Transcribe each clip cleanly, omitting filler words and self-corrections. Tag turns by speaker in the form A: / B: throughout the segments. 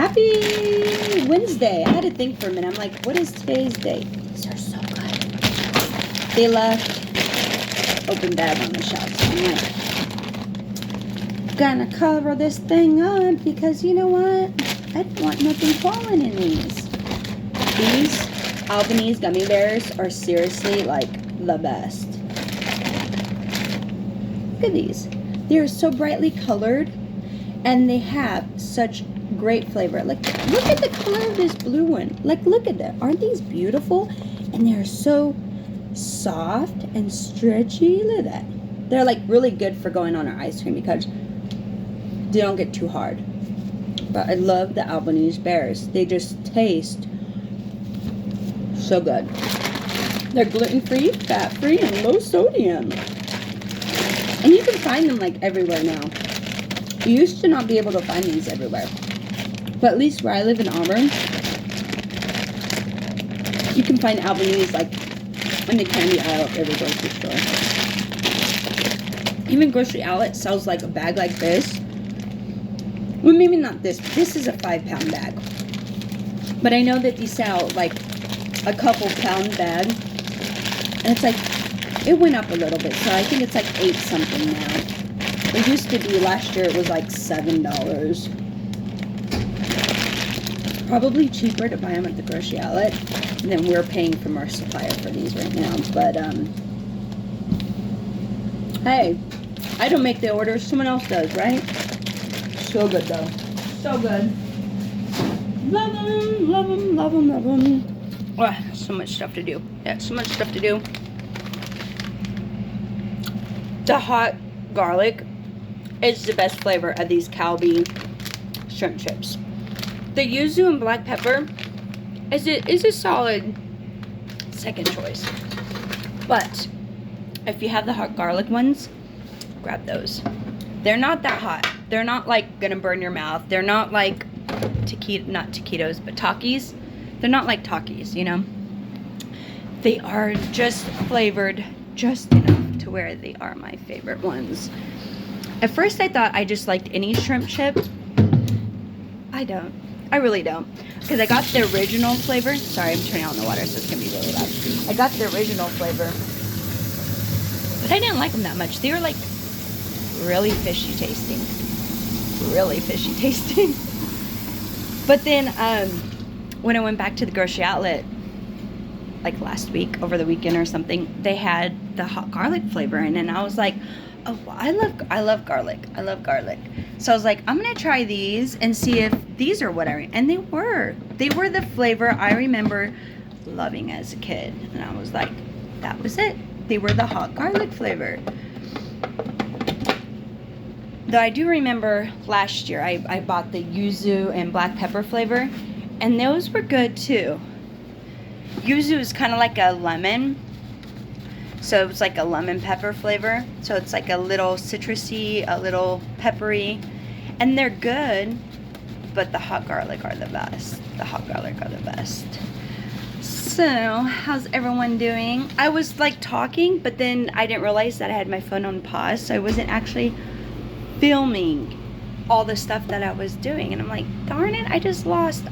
A: Happy Wednesday. I had to think for a minute. I'm like, what is today's date? These are so good. They left open bag on the shelf. So I'm like, gonna cover this thing up because you know what? I don't want nothing falling in these. These Albanese gummy bears are seriously like the best. Look at these. They are so brightly colored and they have such great flavor. Like, look at the color of this blue one. Like, look at that. Aren't these beautiful? And they're so soft and stretchy. Look at that. They're like really good for going on our ice cream because they don't get too hard. But I love the Albanese bears. They just taste so good. They're gluten-free, fat-free, and low sodium. And you can find them like everywhere now. You used to not be able to find these everywhere. But at least where I live in Auburn, you can find Albanese like in the candy aisle of every grocery store. Even Grocery Outlet sells like a bag like this. Well, maybe not this. This is a 5-pound bag. But I know that these sell like a couple pound bag. And it's like, it went up a little bit. So I think it's like 8 something now. It used to be, last year it was like $7. Probably cheaper to buy them at the Grocery Outlet than we're paying from our supplier for these right now. But, hey, I don't make the orders. Someone else does, right? So good, though. So good. Love them, love them, love them, love them. Oh, so much stuff to do. Yeah, so much stuff to do. The hot garlic is the best flavor of these Calbee shrimp chips. The yuzu and black pepper is a solid second choice. But if you have the hot garlic ones, grab those. They're not that hot. They're not like gonna burn your mouth. They're not like not taquitos, but Takis. They're not like Takis, you know. They are just flavored just enough to where they are my favorite ones. At first I thought I just liked any shrimp chip. I don't. I really don't. Because I got the original flavor. Sorry, I'm turning on the water so it's going to be really loud. I got the original flavor. But I didn't like them that much. They were like really fishy tasting. Really fishy tasting. But then when I went back to the Grocery Outlet, like last week, over the weekend or something, they had the hot garlic flavor in it. And I was like, oh, I love garlic. I love garlic. So I was like, I'm gonna try these and see if these are what and they were the flavor I remember loving as a kid. And I was like, that was it. They were the hot garlic flavor. Though I do remember last year I bought the yuzu and black pepper flavor, and those were good too. Yuzu is kind of like a lemon. So it's like a lemon pepper flavor. So it's like a little citrusy, a little peppery. And they're good, but the hot garlic are the best. The hot garlic are the best. So, how's everyone doing? I was like talking, but then I didn't realize that I had my phone on pause. So I wasn't actually filming all the stuff that I was doing. And I'm like, darn it, I just lost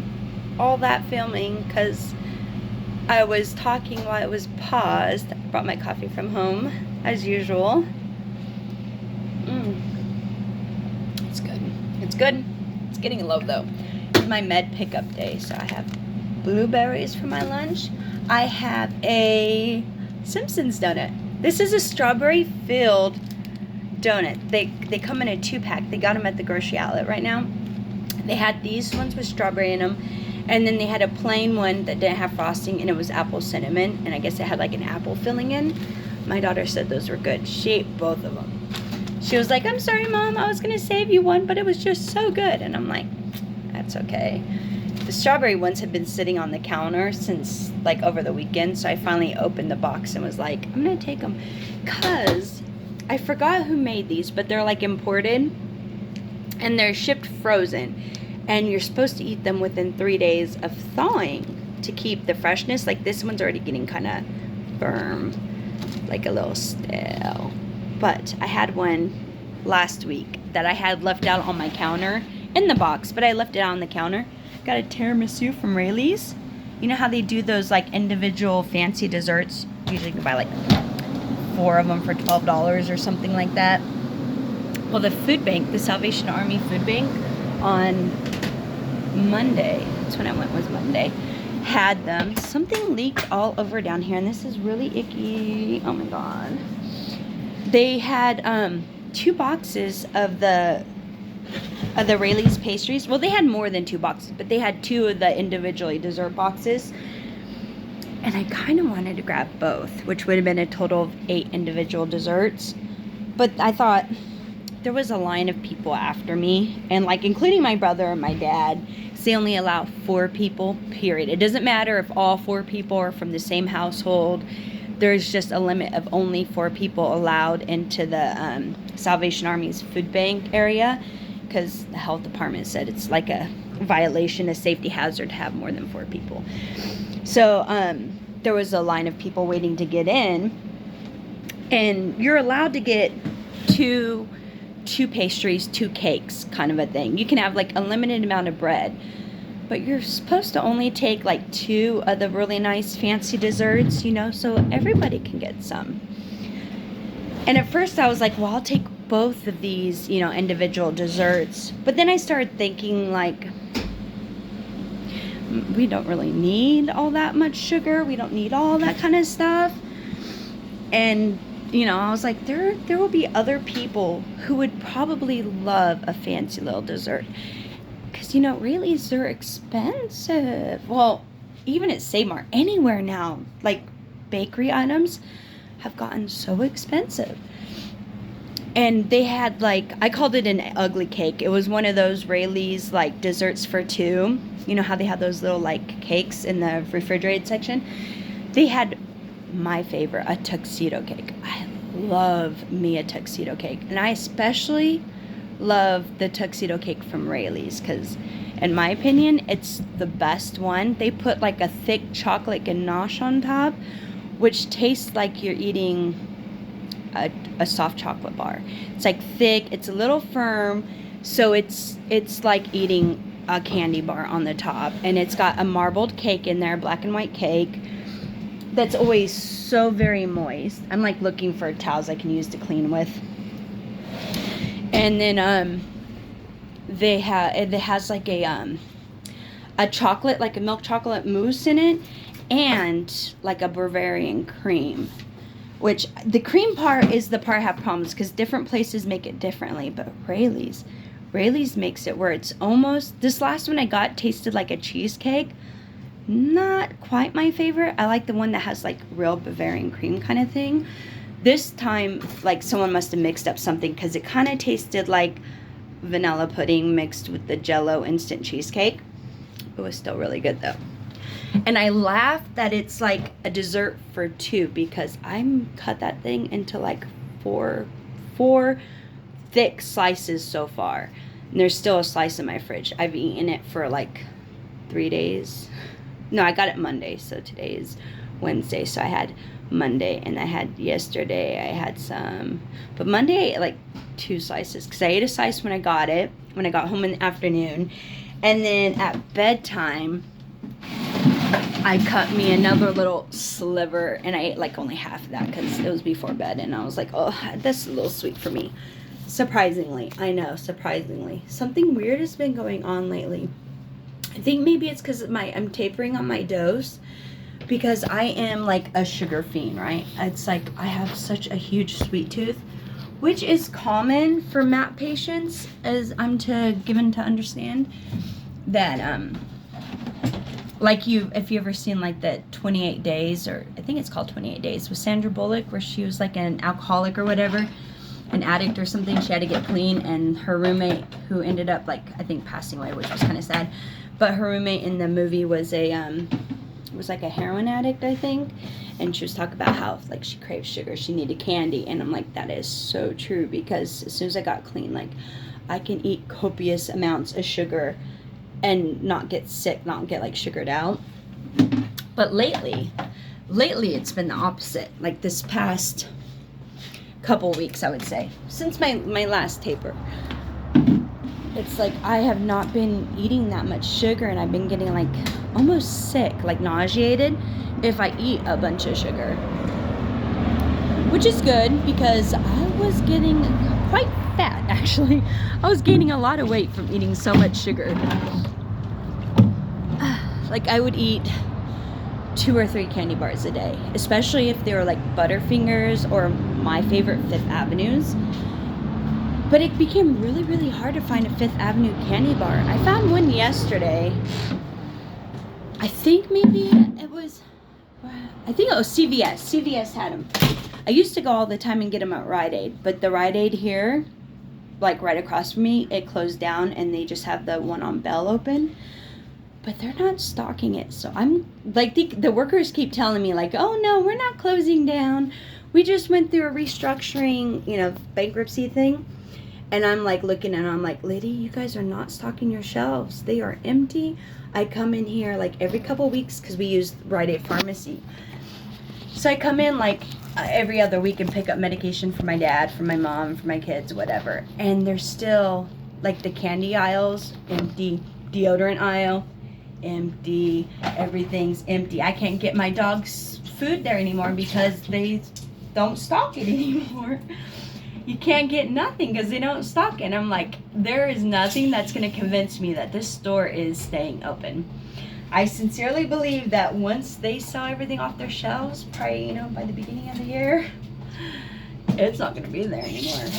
A: all that filming because I was talking while it was paused. I brought my coffee from home, as usual. It's good. It's good. It's getting low, though. It's my med pickup day, so I have blueberries for my lunch. I have a Simpsons donut. This is a strawberry-filled donut. They come in a 2-pack. They got them at the Grocery Outlet right now. They had these ones with strawberry in them. And then they had a plain one that didn't have frosting, and it was apple cinnamon, and I guess it had like an apple filling in. My daughter said those were good. She ate both of them. She was like, I'm sorry, Mom, I was going to save you one, but it was just so good. And I'm like, that's okay. The strawberry ones had been sitting on the counter since like over the weekend, so I finally opened the box and was like, I'm going to take them. Because I forgot who made these, but they're like imported, and they're shipped frozen. And you're supposed to eat them within 3 days of thawing to keep the freshness. Like this one's already getting kind of firm, like a little stale. But I had one last week that I had left out on my counter in the box, but I left it out on the counter. Got a tiramisu from Rayleigh's. You know how they do those like individual fancy desserts? Usually you can buy like 4 of them for $12 or something like that. Well, the food bank, the Salvation Army food bank, on Monday, that's when I went, was Monday, had them. Something leaked all over down here, and this is really icky. Oh my god. They had 2 boxes of the Rayleigh's pastries. Well, they had more than 2 boxes, but they had 2 of the individually dessert boxes. And I kind of wanted to grab both, which would have been a total of 8 individual desserts. But I thought there was a line of people after me, and like including my brother and my dad. So they only allow 4 people, period. It doesn't matter if all 4 people are from the same household. There's just a limit of only 4 people allowed into the Salvation Army's food bank area, because the health department said it's like a violation, a safety hazard to have more than 4 people. So there was a line of people waiting to get in, and you're allowed to get two pastries, 2 cakes, kind of a thing. You can have like a limited amount of bread, but you're supposed to only take like 2 of the really nice fancy desserts, you know, so everybody can get some. And at first I was like, well, I'll take both of these, you know, individual desserts. But then I started thinking, like, we don't really need all that much sugar. We don't need all that kind of stuff. And you know, I was like, there will be other people who would probably love a fancy little dessert. Because, you know, Rayleigh's, they're expensive. Well, even at Save Mart, anywhere now, like, bakery items have gotten so expensive. And they had, like, I called it an ugly cake. It was one of those Rayleigh's, like, desserts for 2. You know how they have those little, like, cakes in the refrigerated section? They had my favorite, a tuxedo cake. I love me a tuxedo cake, and I especially love the tuxedo cake from Rayleigh's, because in my opinion it's the best one. They put like a thick chocolate ganache on top, which tastes like you're eating a soft chocolate bar. It's like thick, it's a little firm, so it's like eating a candy bar on the top, and it's got a marbled cake in there, black and white cake, that's always so very moist. I'm like looking for towels I can use to clean with. And then it has like a chocolate, like a milk chocolate mousse in it, and like a Bavarian cream. Which the cream part is the part I have problems, because different places make it differently. But Rayleigh's makes it where it's almost, this last one I got tasted like a cheesecake. Not quite my favorite. I like the one that has like real Bavarian cream kind of thing. This time, like, someone must have mixed up something, because it kind of tasted like vanilla pudding mixed with the Jell-O instant cheesecake. It was still really good though. And I laugh that it's like a dessert for 2, because I cut that thing into like four thick slices so far. And there's still a slice in my fridge. I've eaten it for like 3 days. No, I got it Monday, so today is Wednesday. So I had Monday, and I had yesterday, I had some. But Monday I ate like 2 slices, because I ate a slice when I got home in the afternoon. And then at bedtime, I cut me another little sliver, and I ate like only half of that because it was before bed. And I was like, oh, that's a little sweet for me. Surprisingly, I know, surprisingly. Something weird has been going on lately. I think maybe it's because I'm tapering on my dose, because I am like a sugar fiend, right? It's like I have such a huge sweet tooth, which is common for MAP patients, as I'm given to understand. That like if you ever seen like the 28 days, or I think it's called 28 days with Sandra Bullock, where she was like an alcoholic or whatever, an addict or something. She had to get clean, and her roommate, who ended up like, I think, passing away, which was kind of sad. But her roommate in the movie was like a heroin addict, I think. And she was talking about how, like, she craved sugar, she needed candy. And I'm like, that is so true, because as soon as I got clean, like, I can eat copious amounts of sugar and not get sick, not get like sugared out. But lately it's been the opposite. Like this past couple weeks, I would say, since my last taper, it's like I have not been eating that much sugar, and I've been getting like almost sick, like nauseated if I eat a bunch of sugar, which is good because I was getting quite fat. Actually, I was gaining a lot of weight from eating so much sugar. Like I would eat 2 or 3 candy bars a day, especially if they were like Butterfingers or my favorite Fifth Avenues. But it became really, really hard to find a Fifth Avenue candy bar. I found one yesterday. I think maybe it was CVS. CVS had them. I used to go all the time and get them at Rite Aid, but the Rite Aid here, like right across from me, it closed down and they just have the one on Bell open. But they're not stocking it. So I'm like, the workers keep telling me like, oh no, we're not closing down. We just went through a restructuring, bankruptcy thing. And I'm like looking at them, I'm like, lady, you guys are not stocking your shelves. They are empty. I come in here like every couple weeks because we use Rite Aid Pharmacy. So I come in like every other week and pick up medication for my dad, for my mom, for my kids, whatever. And there's still like the candy aisles empty, deodorant aisle empty, everything's empty. I can't get my dog's food there anymore because they don't stock it anymore. You can't get nothing because they don't stock it. And I'm like, there is nothing that's going to convince me that this store is staying open. I sincerely believe that once they sell everything off their shelves, probably, by the beginning of the year, it's not going to be there anymore.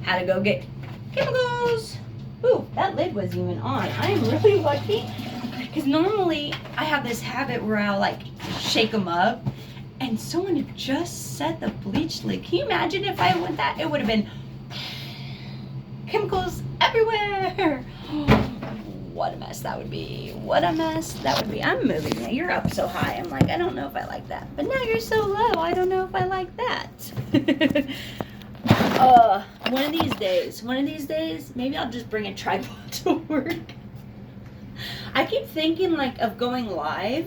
A: Had to go get chemicals. Ooh, that lid wasn't even on. I am really lucky because normally I have this habit where I'll like shake them up, and someone had just set the bleach lid. Can you imagine if I went that? It would have been chemicals everywhere. What a mess that would be. What a mess that would be. I'm moving now. You're up so high. I'm like, I don't know if I like that. But now you're so low. I don't know if I like that. One of these days, maybe I'll just bring a tripod to work. I keep thinking like of going live,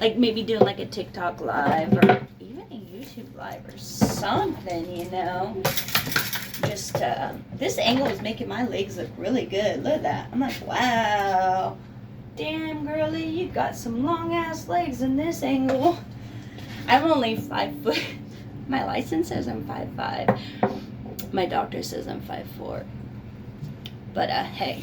A: like maybe doing like a TikTok live or even a YouTube live or something, just this angle is making my legs look really good. Look at that. I'm like, wow, damn girly, you got some long ass legs in this angle. I'm only 5 foot. My license says I'm 5'5". My doctor says I'm 5'4". But hey,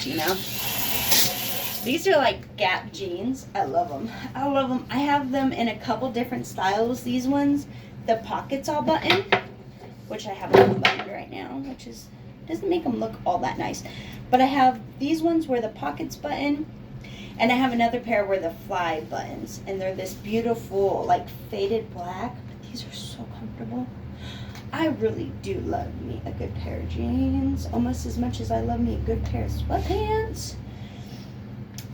A: these are like Gap jeans. I love them. I love them. I have them in a couple different styles. These ones, the pockets all buttoned, which I have them buttoned right now, which doesn't make them look all that nice. But I have these ones where the pockets button, and I have another pair where the fly buttons, and they're this beautiful like faded black. But these are so comfortable. I really do love me a good pair of jeans, almost as much as I love me a good pair of sweatpants.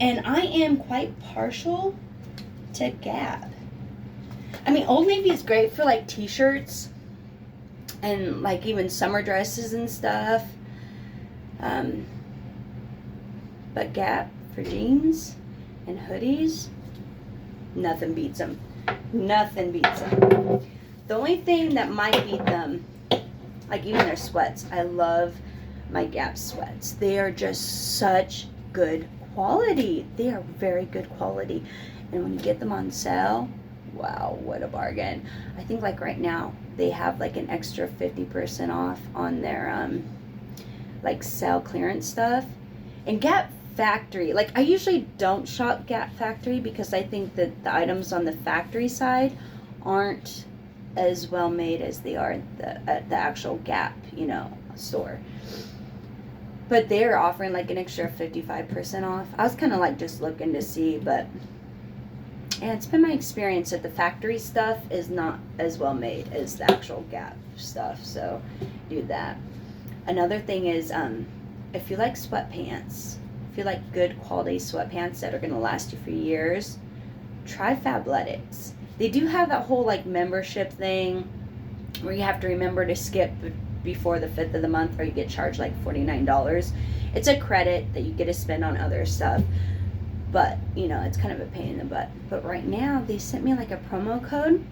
A: And I am quite partial to Gap. I mean, Old Navy is great for like t-shirts and like even summer dresses and stuff. But Gap for jeans and hoodies, nothing beats them. Nothing beats them. The only thing that might beat them, like even their sweats, I love my Gap sweats. They are just such good quality. They are very good quality. And when you get them on sale, wow, what a bargain. I think like right now, they have like an extra 50% off on their like sale clearance stuff. And Gap Factory, like I usually don't shop Gap Factory because I think that the items on the factory side aren't as well made as they are at the actual Gap, store. But they're offering like an extra 55% off. I was kind of like just looking to see, but yeah, it's been my experience that the factory stuff is not as well made as the actual Gap stuff. So do that. Another thing is, if you like sweatpants, if you like good quality sweatpants that are going to last you for years, try Fabletics. They do have that whole like membership thing where you have to remember to skip before the 5th of the month or you get charged like $49. It's a credit that you get to spend on other stuff, but it's kind of a pain in the butt. But right now they sent me like a promo code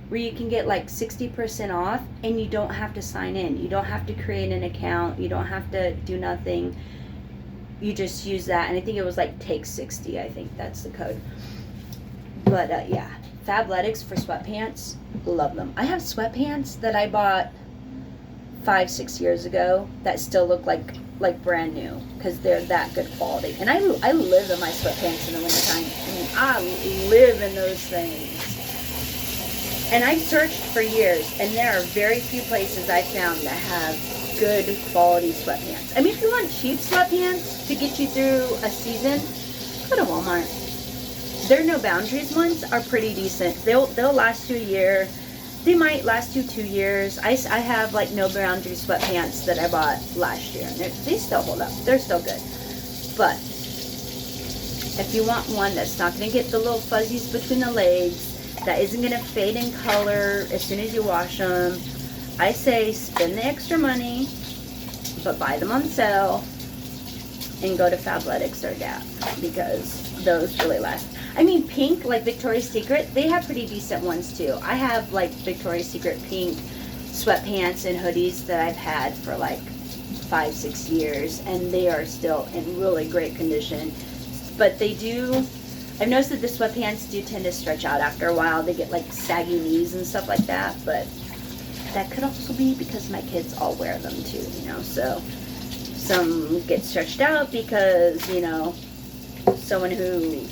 A: where you can get like 60% off and you don't have to sign in. You don't have to create an account. You don't have to do nothing. You just use that. And I think it was like take 60. I think that's the code. But yeah, Fabletics for sweatpants. Love them. I have sweatpants that I bought 5-6 years ago that still look like brand new because they're that good quality. And I live in my sweatpants in the wintertime. I mean, I live in those things. And I've searched for years, and there are very few places I've found that have good quality sweatpants. I mean, if you want cheap sweatpants to get you through a season, go to Walmart. Their No Boundaries ones are pretty decent. They'll last you a year. They might last you 2 years. I have like No Boundaries sweatpants that I bought last year, and they still hold up. They're still good. But if you want one that's not going to get the little fuzzies between the legs, that isn't going to fade in color as soon as you wash them, I say spend the extra money, but buy them on sale and go to Fabletics or Gap, because those really last. I mean, pink, like Victoria's Secret, they have pretty decent ones too. I have like Victoria's Secret pink sweatpants and hoodies that I've had for like 5-6 years, and they are still in really great condition. But they do, I've noticed that the sweatpants do tend to stretch out after a while. They get like saggy knees and stuff like that, but that could also be because my kids all wear them too, you know. So some get stretched out because, you know, someone who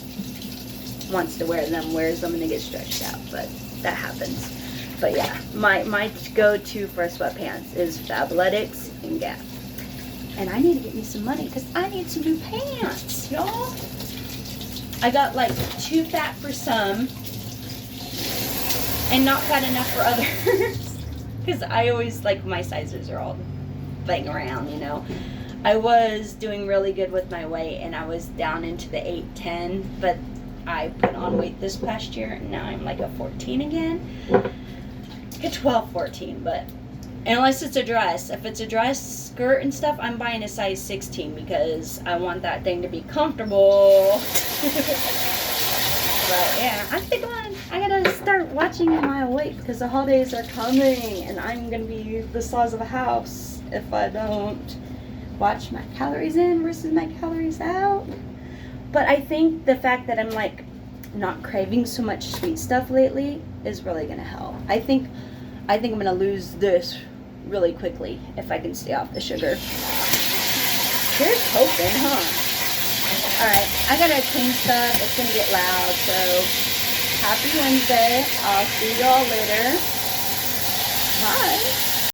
A: wants to wear them wears them and they get stretched out, but that happens. But yeah, my go-to for sweatpants is Fabletics and Gap. And I need to get me some money because I need some new pants, y'all. I got like too fat for some and not fat enough for others. Because I always, like, my sizes are all playing around, you know. I was doing really good with my weight, and I was down into the 8-10, but I put on weight this past year, and now I'm like a 14 again. A 12, 14, but unless it's a dress. If it's a dress, skirt, and stuff, I'm buying a size 16 because I want that thing to be comfortable. But yeah, I think I gotta start watching my weight because the holidays are coming and I'm gonna be the size of a house if I don't watch my calories in versus my calories out. But I think the fact that I'm like not craving so much sweet stuff lately is really gonna help. I think I'm gonna lose this really quickly if I can stay off the sugar. Here's hoping, huh? Alright, I gotta change stuff. It's gonna get loud, so happy Wednesday. I'll see y'all later.